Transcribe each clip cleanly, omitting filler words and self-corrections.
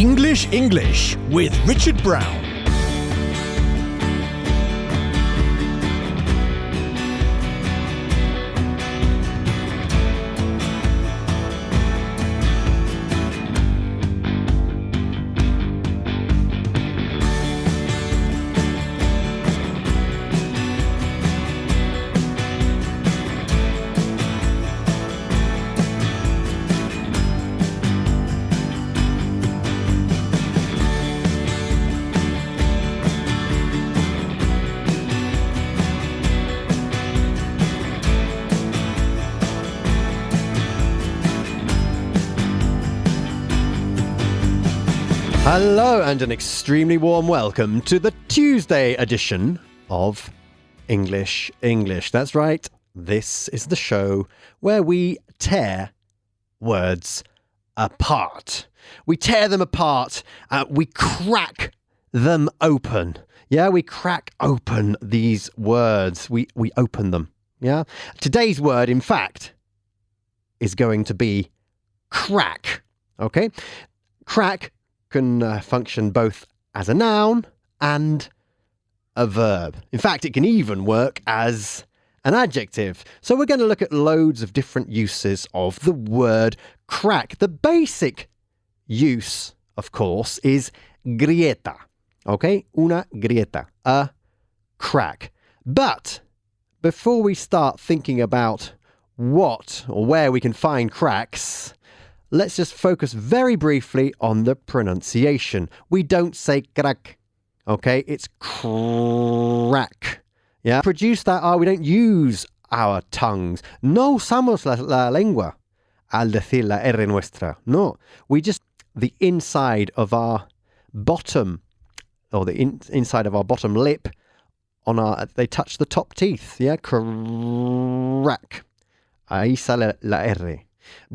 English with Richard Brown. Hello and an extremely warm welcome to the Tuesday edition of English. That's right, this is the show where we tear words apart. We tear them apart, we crack them open. Yeah, we crack open these words, we open them. Yeah, today's word, in fact, is going to be crack. Okay, crack can function both as a noun and a verb. In fact, it can even work as an adjective. So we're going to look at loads of different uses of the word crack. The basic use, of course, is grieta. Okay? Una grieta. A crack. But before we start thinking about what or where we can find cracks, let's just focus very briefly on the pronunciation. We don't say crack, okay? It's crack. Yeah? Produce that R. We don't use our tongues. No usamos la lengua al decir la R nuestra. No. We just, the inside of our bottom, or the inside of our bottom lip, they touch the top teeth. Yeah? Crack. Ahí sale la R.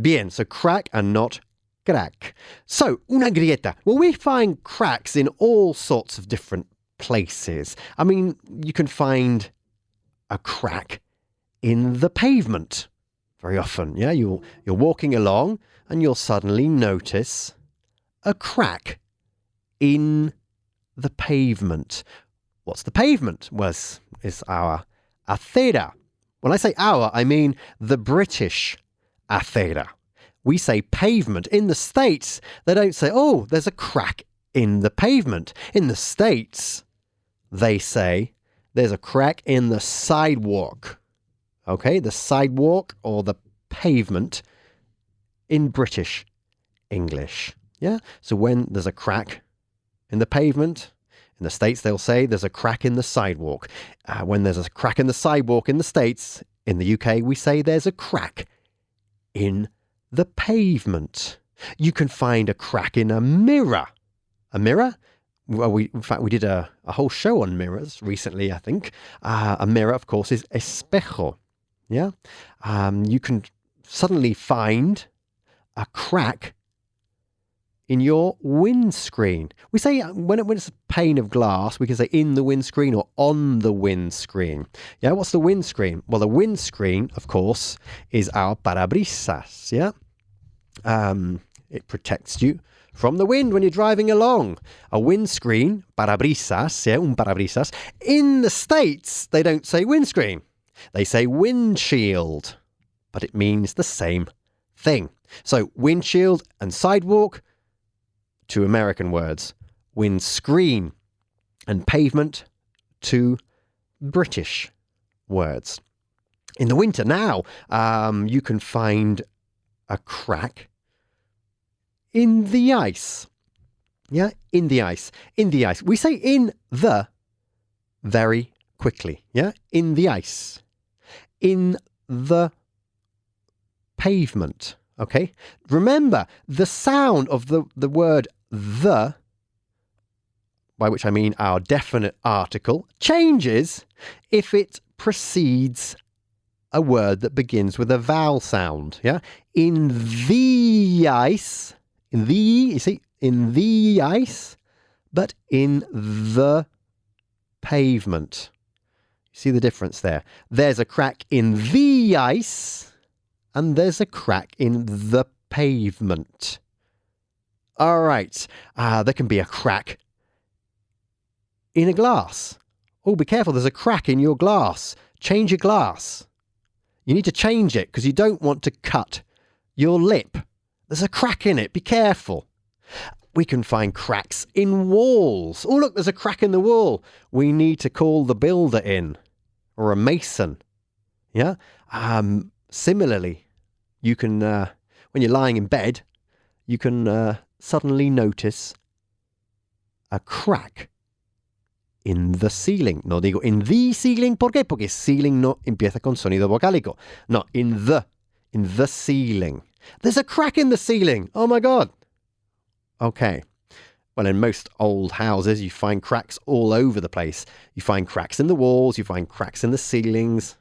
Bien, so crack and not crack. So, una grieta. Well, we find cracks in all sorts of different places. I mean, you can find a crack in the pavement very often. Yeah, you're walking along and you'll suddenly notice a crack in the pavement. What's the pavement? Well, it's our acera. When I say our, I mean the British acera. We say pavement. In the States, they don't say, oh, there's a crack in the pavement. In the States, they say there's a crack in the sidewalk. Okay, the sidewalk or the pavement in British English. Yeah, so when there's a crack in the pavement, in the States, they'll say there's a crack in the sidewalk. When there's a crack in the sidewalk in the States, in the UK, we say there's a crack in the pavement. You can find a crack in a mirror. A mirror? Well, in fact, we did a whole show on mirrors recently, I think. A mirror, of course, is espejo. Yeah? You can suddenly find a crack in your windscreen. We say when it's a pane of glass, we can say in the windscreen or on the windscreen. Yeah, what's the windscreen? Well, the windscreen, of course, is our parabrisas. Yeah, it protects you from the wind when you're driving along. A windscreen, parabrisas, yeah, un parabrisas. In the States, they don't say windscreen. They say windshield, but it means the same thing. So windshield and sidewalk, two American words. Windscreen and pavement, two British words. In the winter now, you can find a crack in the ice. Yeah, in the ice. In the ice. We say in the very quickly. Yeah, in the ice. In the pavement. Okay, remember the sound of the word the, by which I mean our definite article, changes if it precedes a word that begins with a vowel sound. Yeah, in the ice, in the, you see, in the ice, but in the pavement. See the difference there? There's a crack in the ice, and there's a crack in the pavement. All right. There can be a crack in a glass. Oh, be careful. There's a crack in your glass. Change your glass. You need to change it because you don't want to cut your lip. There's a crack in it. Be careful. We can find cracks in walls. Oh, look, there's a crack in the wall. We need to call the builder in, or a mason. Yeah? Similarly, you can, when you're lying in bed, you can suddenly notice a crack in the ceiling. No digo in the ceiling. ¿Por qué? Porque ceiling no empieza con sonido vocálico. No, in the ceiling. There's a crack in the ceiling. Oh my God. Okay. Well, in most old houses, you find cracks all over the place. You find cracks in the walls. You find cracks in the ceilings.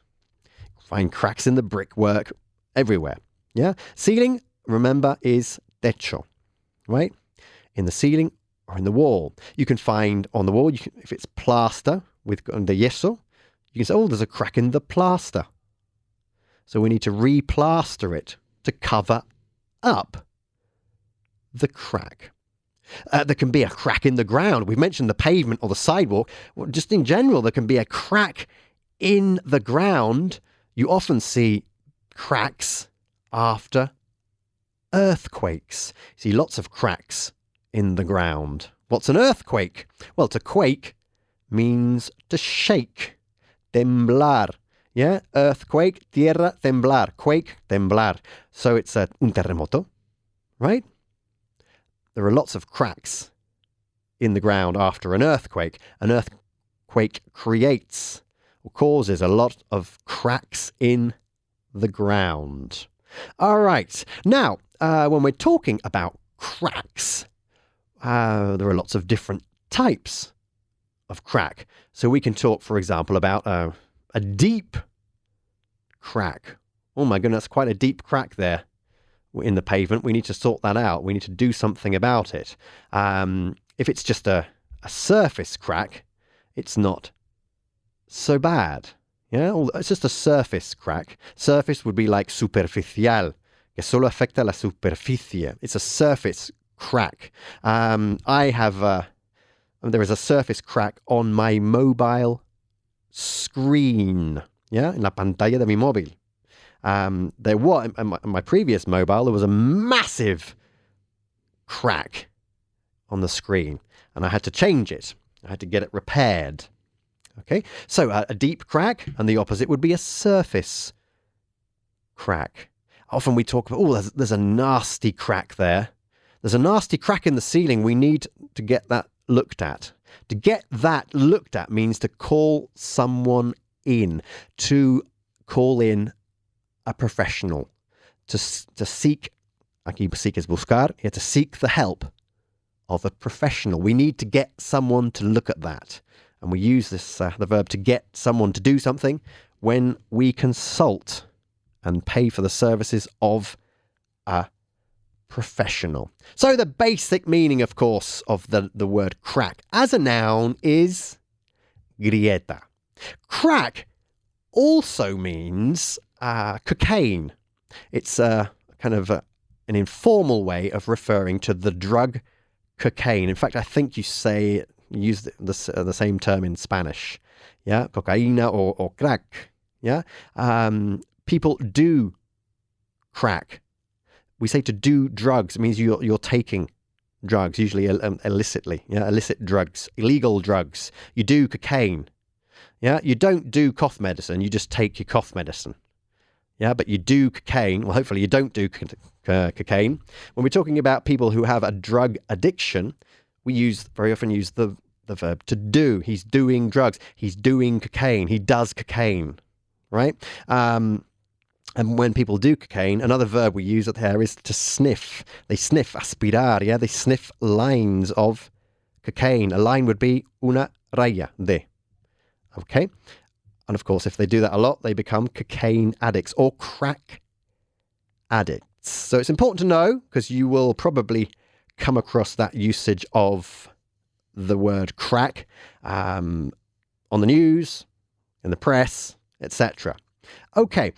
You find cracks in the brickwork. Everywhere. Yeah? Ceiling, remember, is techo. Right? In the ceiling or in the wall. You can find on the wall, if it's plaster with the yeso, you can say, oh, there's a crack in the plaster. So we need to replaster it to cover up the crack. There can be a crack in the ground. We've mentioned the pavement or the sidewalk. Well, just in general, there can be a crack in the ground. You often see cracks after earthquakes. You see lots of cracks in the ground. What's an earthquake? Well, to quake means to shake. Temblar. Yeah? Earthquake, tierra, temblar. Quake, temblar. So it's un terremoto, right? There are lots of cracks in the ground after an earthquake. An earthquake creates or causes a lot of cracks in the ground. All right. Now, when we're talking about cracks, there are lots of different types of crack. So we can talk, for example, about a deep crack. Oh my goodness, quite a deep crack there in the pavement. We need to sort that out. We need to do something about it. If it's just a surface crack, it's not so bad. Yeah, it's just a surface crack. Surface would be like superficial, que solo afecta la superficie. It's a surface crack. There is a surface crack on my mobile screen. Yeah, en la pantalla de mi móvil. There was, in my previous mobile, there was a massive crack on the screen, and I had to change it. I had to get it repaired. Okay, so a deep crack, and the opposite would be a surface crack. Often we talk about, oh, there's a nasty crack there. There's a nasty crack in the ceiling. We need to get that looked at. To get that looked at means to call someone in, to call in a professional, to seek, aquí seek is buscar, to seek the help of a professional. We need to get someone to look at that. And we use this, the verb to get someone to do something when we consult and pay for the services of a professional. So the basic meaning, of course, of the word crack as a noun is grieta. Crack also means cocaine. It's kind of an informal way of referring to the drug cocaine. In fact, I think you use the same term in Spanish. Yeah, cocaína or crack. Yeah, people do crack. We say to do drugs. It means you're taking drugs, usually illicitly. Yeah, illicit drugs, illegal drugs. You do cocaine. Yeah, you don't do cough medicine. You just take your cough medicine. Yeah, but you do cocaine. Well, hopefully you don't do cocaine. When we're talking about people who have a drug addiction, we very often use the verb to do. He's doing drugs. He's doing cocaine. He does cocaine, right? And when people do cocaine, another verb we use there is to sniff. They sniff, aspirar, yeah? They sniff lines of cocaine. A line would be una raya de. Okay? And of course, if they do that a lot, they become cocaine addicts or crack addicts. So it's important to know, because you will probably come across that usage of the word crack on the news, in the press, etc. Okay,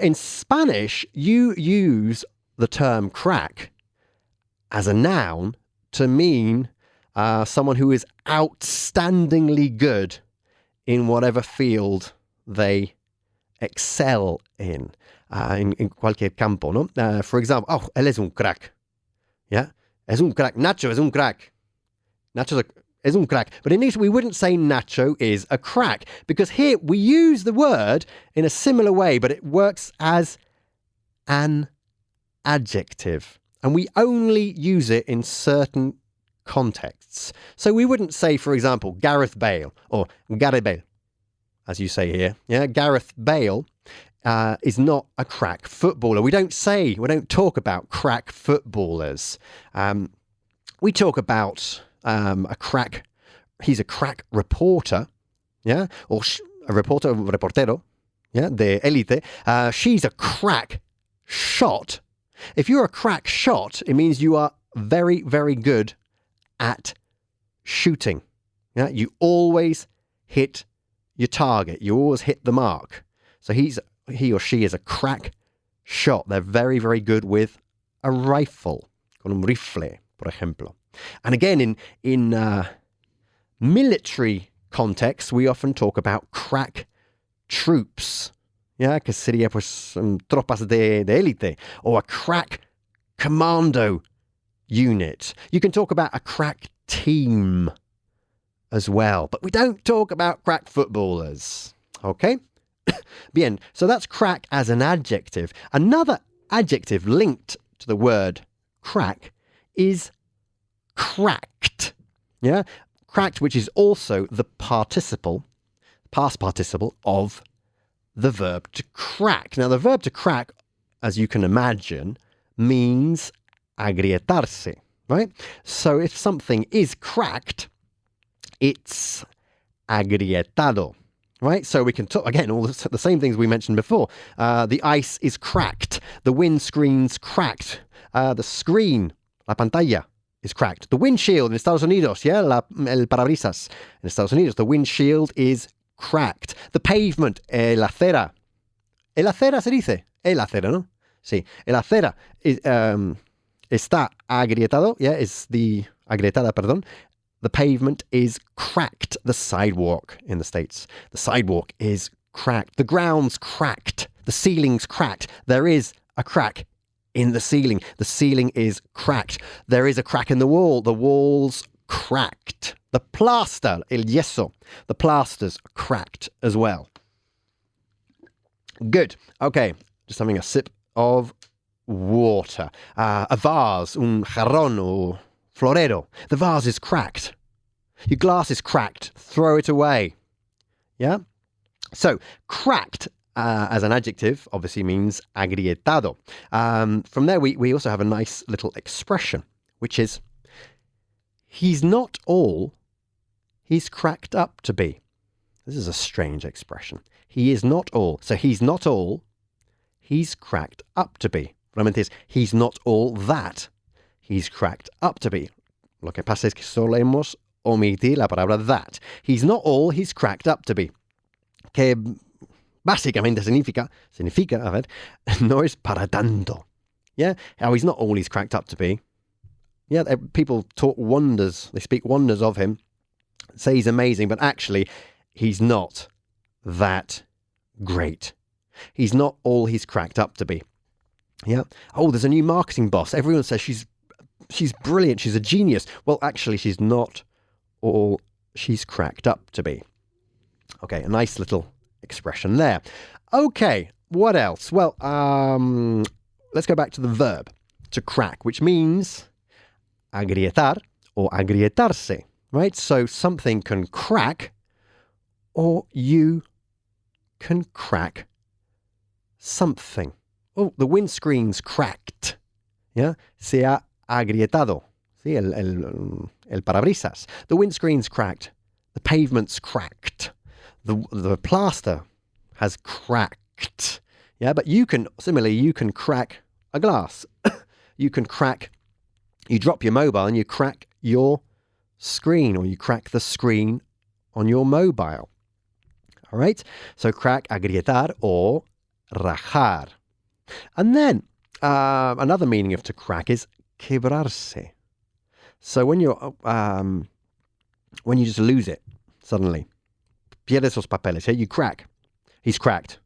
in Spanish, you use the term crack as a noun to mean someone who is outstandingly good in whatever field they excel in cualquier campo, ¿no? For example, oh, él es un crack. Yeah? Es un crack. Nacho es un crack. Nacho is un crack. But in English, we wouldn't say Nacho is a crack, because here we use the word in a similar way, but it works as an adjective. And we only use it in certain contexts. So we wouldn't say, for example, Gareth Bale or Gareth Bale, as you say here. Yeah, Gareth Bale is not a crack footballer. We don't talk about crack footballers. We talk about a crack. He's a crack reporter. Yeah, or a reporter, reportero. Yeah, de élite. She's a crack shot. If you're a crack shot, it means you are very, very good at shooting. Yeah, you always hit your target. You always hit the mark. So he or she is a crack shot. They're very, very good with a rifle. Con un rifle, por ejemplo. And again, in military contexts, we often talk about crack troops. Yeah, que sería pues tropas de élite, or a crack commando unit. You can talk about a crack team as well, but we don't talk about crack footballers. Okay? Bien, so that's crack as an adjective. Another adjective linked to the word crack is cracked. Yeah? Cracked, which is also the participle, past participle of the verb to crack. Now, the verb to crack, as you can imagine, means agrietarse, right? So if something is cracked, it's agrietado, right? So we can talk, again, all the same things we mentioned before. The ice is cracked. The windscreen's cracked. The screen, la pantalla, is cracked. The windshield in Estados Unidos, yeah, el parabrisas in Estados Unidos, the windshield is cracked. The pavement, el acera. El acera se dice. El acera, ¿no? Sí. El acera está agrietado. Yeah, is the agrietada, perdón. The pavement is cracked. The sidewalk in the States. The sidewalk is cracked. The ground's cracked. The ceiling's cracked. There is a crack in the ceiling. The ceiling is cracked. There is a crack in the wall. The wall's cracked. The plaster, el yeso, the plaster's cracked as well. Good. Okay, just having a sip of water. A vase, un jarrón or florero. The vase is cracked. Your glass is cracked. Throw it away. Yeah? So, cracked as an adjective obviously means agrietado. From there, we also have a nice little expression, which is, he's not all he's cracked up to be. This is a strange expression. He is not all. So he's not all he's cracked up to be. Realmente es, he's not all that he's cracked up to be. Lo que pasa es que solemos omitir la palabra that. He's not all he's cracked up to be. Que básicamente significa, a ver, no es para tanto. Yeah? How he's not all he's cracked up to be. Yeah, people talk wonders. They speak wonders of him. Say he's amazing, but actually, he's not that great. He's not all he's cracked up to be. Yeah. Oh, there's a new marketing boss. Everyone says she's brilliant. She's a genius. Well, actually, she's not all she's cracked up to be. Okay, a nice little expression there. Okay, what else? Well, let's go back to the verb, to crack, which means agrietar or agrietarse, right? So something can crack, or you can crack something. Oh, the windscreen's cracked. Yeah, se ha agrietado. Sí, el parabrisas. The windscreen's cracked. The pavement's cracked. The plaster has cracked. Yeah, but you can crack a glass. You drop your mobile and you crack your screen, or you crack the screen on your mobile. All right? So crack, agrietar, or rajar. And then another meaning of to crack is quebrarse. So when you just lose it suddenly, pierdes los papeles, yeah? You crack. He's cracked.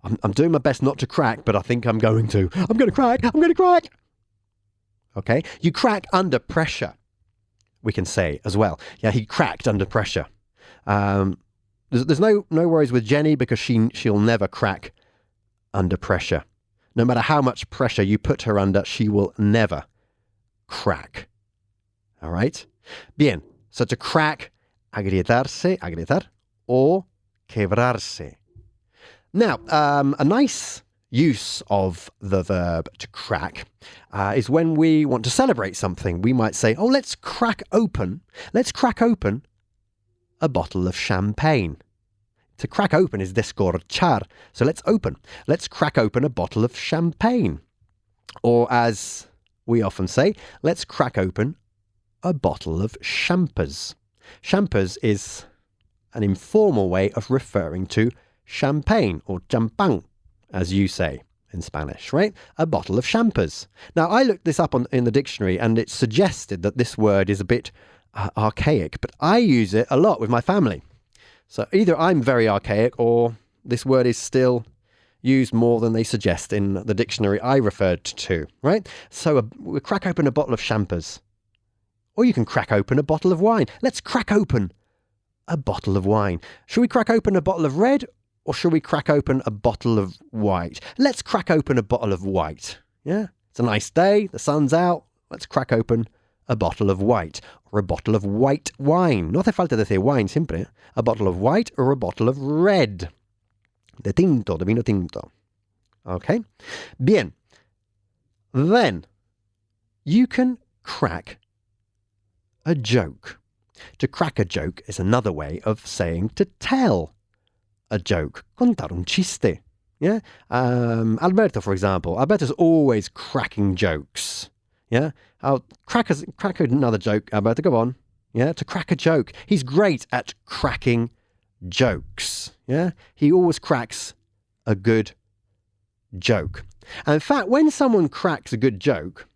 I'm doing my best not to crack, but I think I'm going to. I'm going to crack. Okay? You crack under pressure, we can say as well. Yeah, he cracked under pressure. There's no worries with Jenny because she'll never crack under pressure. No matter how much pressure you put her under, she will never crack. All right? Bien. So to crack, agrietar, or quebrarse. Now, a nice use of the verb to crack is when we want to celebrate something. We might say, oh, let's crack open a bottle of champagne. To crack open is descorchar. So let's crack open a bottle of champagne. Or as we often say, let's crack open a bottle of champers. Champers is an informal way of referring to champagne or champán, as you say in Spanish, right? A bottle of champers. Now, I looked this up in the dictionary and it suggested that this word is a bit archaic, but I use it a lot with my family. So either I'm very archaic or this word is still used more than they suggest in the dictionary I referred to, right? So we crack open a bottle of champers. Or you can crack open a bottle of wine. Let's crack open a bottle of wine. Should we crack open a bottle of red or should we crack open a bottle of white? Let's crack open a bottle of white. Yeah, it's a nice day. The sun's out. Let's crack open a bottle of white or a bottle of white wine. No hace falta decir wine siempre. A bottle of white or a bottle of red. De tinto, de vino tinto. Okay? Bien. Then you can crack a joke. To crack a joke is another way of saying to tell a joke. Contar un chiste. Yeah? Alberto, for example. Alberto's always cracking jokes. Yeah? I'll crack another joke, Alberto. Go on. Yeah? To crack a joke. He's great at cracking jokes. Yeah? He always cracks a good joke. And in fact, when someone cracks a good joke,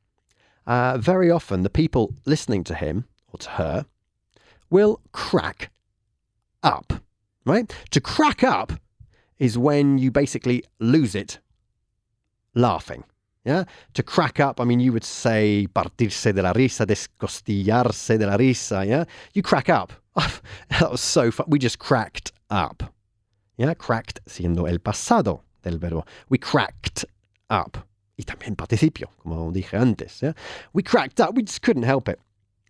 very often the people listening to him or to her will crack up, right? To crack up is when you basically lose it laughing, yeah? To crack up, I mean, you would say partirse de la risa, descostillarse de la risa, yeah? You crack up. That was so fun. We just cracked up, yeah? Cracked siendo el pasado del verbo. We cracked up. Y también participio, como dije antes, yeah? We cracked up. We just couldn't help it.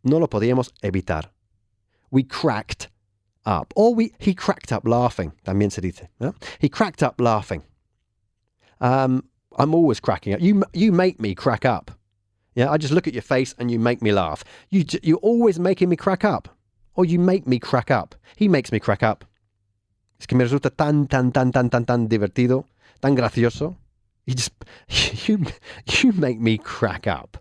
No lo podíamos evitar. We cracked up. Or he cracked up laughing. También se dice. Yeah? He cracked up laughing. I'm always cracking up. You make me crack up. Yeah, I just look at your face and you make me laugh. You're always making me crack up. Or you make me crack up. He makes me crack up. Es que me resulta tan divertido, tan gracioso. You make me crack up.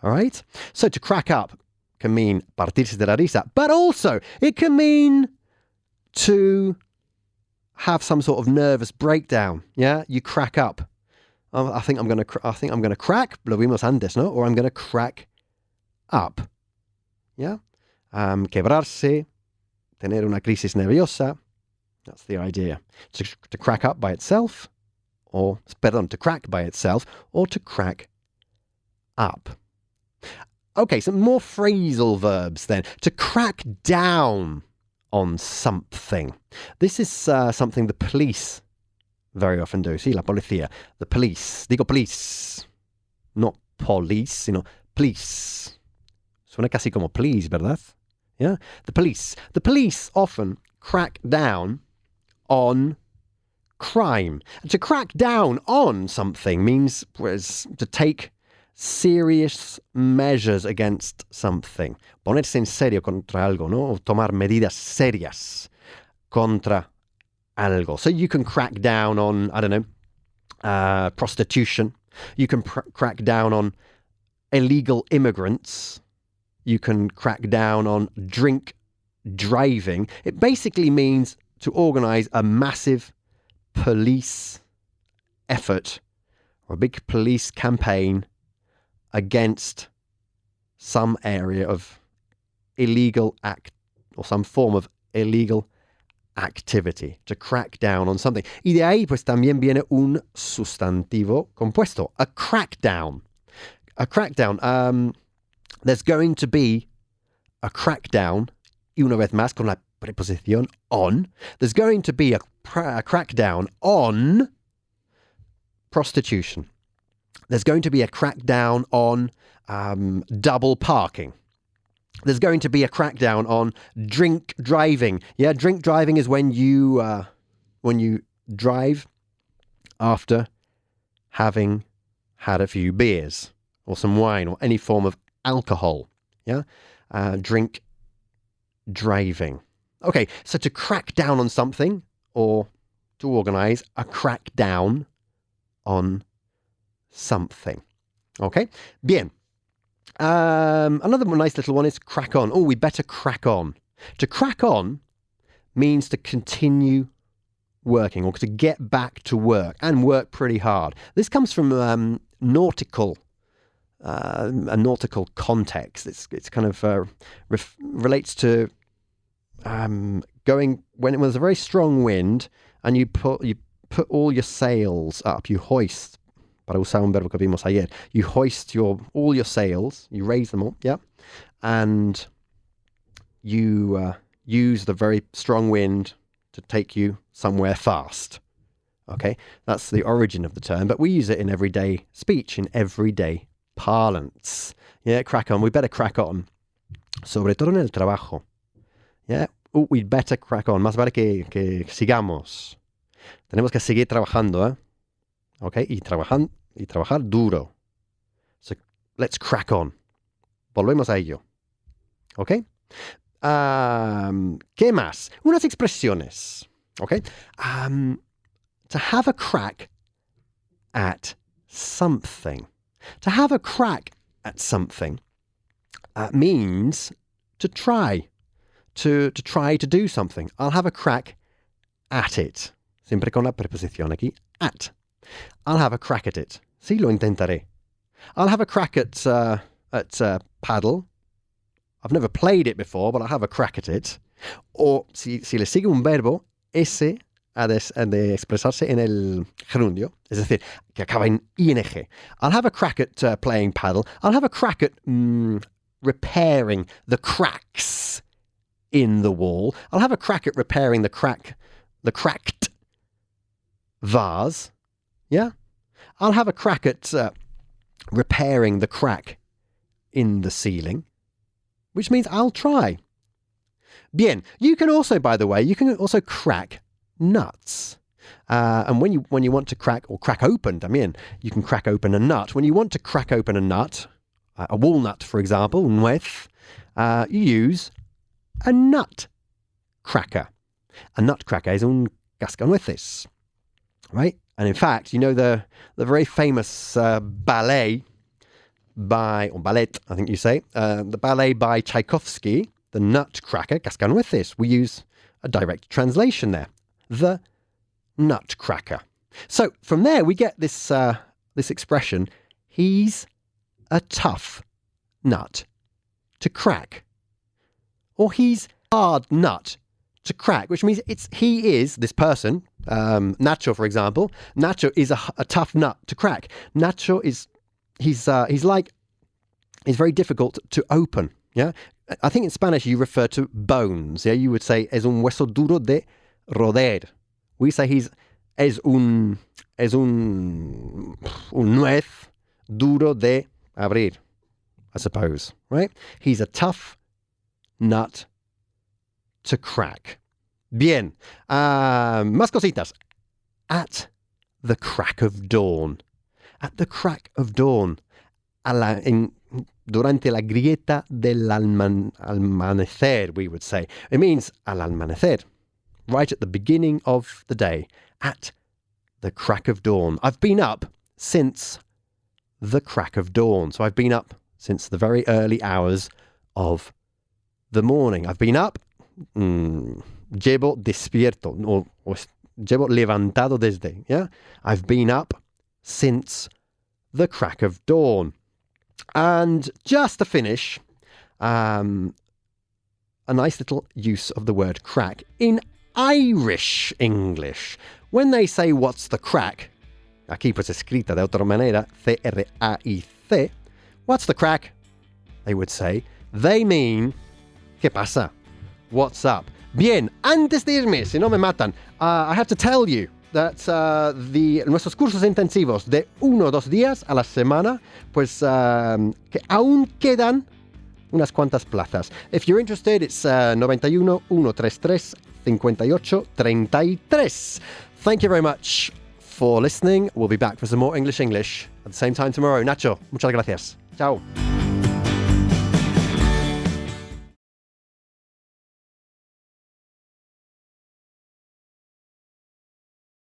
All right? So to crack up can mean partirse de la risa, but also it can mean to have some sort of nervous breakdown. Yeah, you crack up. I think I'm going to crack. Lo vimos antes, no? Or I'm going to crack up. Yeah, quebrarse, tener una crisis nerviosa. That's the idea. To crack up by itself, to crack by itself, or to crack up. Okay, some more phrasal verbs then. To crack down on something. This is something the police very often do. Sí, la policía. The police. Digo police. Not police, sino police. Suena casi como please, ¿verdad? Yeah? The police. The police often crack down on crime. And to crack down on something means to take serious measures against something. Ponerse en serio contra algo, ¿no? O tomar medidas serias contra algo. So you can crack down on, I don't know, prostitution. You can crack down on illegal immigrants. You can crack down on drink driving. It basically means to organize a massive police effort or a big police campaign against some area of illegal act or some form of illegal activity, to crack down on something. Y de ahí pues también viene un sustantivo compuesto, a crackdown. A crackdown. There's going to be a crackdown, y una vez más con la preposición on. There's going to be a crackdown on prostitution. There's going to be a crackdown on double parking. There's going to be a crackdown on drink driving. Yeah, drink driving is when you drive after having had a few beers or some wine or any form of alcohol. Yeah, drink driving. Okay, so to crack down on something or to organize a crackdown on something. Okay, bien. Another nice little one is crack on. Oh, we better crack on. To crack on means to continue working or to get back to work and work pretty hard. This comes from a nautical context. It's kind of relates to going when there's a very strong wind and you put all your sails up, you hoist. Para usar un verbo que vimos ayer, you hoist all your sails, you raise them up, yeah, and you use the very strong wind to take you somewhere fast. Okay, that's the origin of the term, but we use it in everyday speech, in everyday parlance. Yeah, crack on. We better crack on. Sobre todo en el trabajo. Yeah, we'd better crack on. Más vale que sigamos. Tenemos que seguir trabajando, ¿eh? Okay, y trabajar duro. So let's crack on. Volvemos a ello. Okay. ¿Qué más? Unas expresiones. Okay. To have a crack at something. To have a crack at something means to try. To try to do something. I'll have a crack at it. Siempre con la preposición aquí, at. I'll have a crack at it. Sí, lo intentaré. I'll have a crack at paddle. I've never played it before, but I'll have a crack at it. O si le sigue un verbo, ese ha de expresarse en el gerundio, es decir, que acaba en ing. I'll have a crack at playing paddle. I'll have a crack at repairing the cracks in the wall. I'll have a crack at repairing the cracked vase. Yeah? I'll have a crack at repairing the crack in the ceiling, which means I'll try. Bien. You can also, by the way, crack nuts. And when you want to crack open, you can crack open a nut. When you want to crack open a nut, a walnut, for example, nuez, you use a nut cracker. A nut cracker is un cascanueces, right? And in fact, you know the very famous ballet I think you say, the ballet by Tchaikovsky, the Nutcracker, Cascanueces. We use a direct translation there, the Nutcracker. So from there we get this expression, he's a tough nut to crack. Or he's a hard nut to crack, which means this person, Nacho, for example. Nacho is a tough nut to crack. Nacho he's very difficult to open. Yeah, I think in Spanish you refer to bones. Yeah, you would say es un hueso duro de roer. We say es un nuez duro de abrir, I suppose. Right? He's a tough nut to crack. Bien. Más cositas. At the crack of dawn. At the crack of dawn. Durante la grieta del amanecer, we would say. It means al amanecer. Right at the beginning of the day. At the crack of dawn. I've been up since the crack of dawn. So I've been up since the very early hours of the morning. I've been up. Llevo despierto. O llevo levantado desde. Yeah? I've been up since the crack of dawn. And just to finish, a nice little use of the word crack in Irish English. When they say, what's the crack? Aquí pues escrita de otra manera, C-R-A-I-C. What's the crack? They would say. They mean, ¿qué pasa? What's up? Bien, antes de irme, si no me matan, I have to tell you that nuestros cursos intensivos de 1 o 2 días a la semana, pues que aún quedan unas cuantas plazas. If you're interested, it's 91 133 58 33. Thank you very much for listening. We'll be back for some more English at the same time tomorrow. Nacho, muchas gracias. Ciao.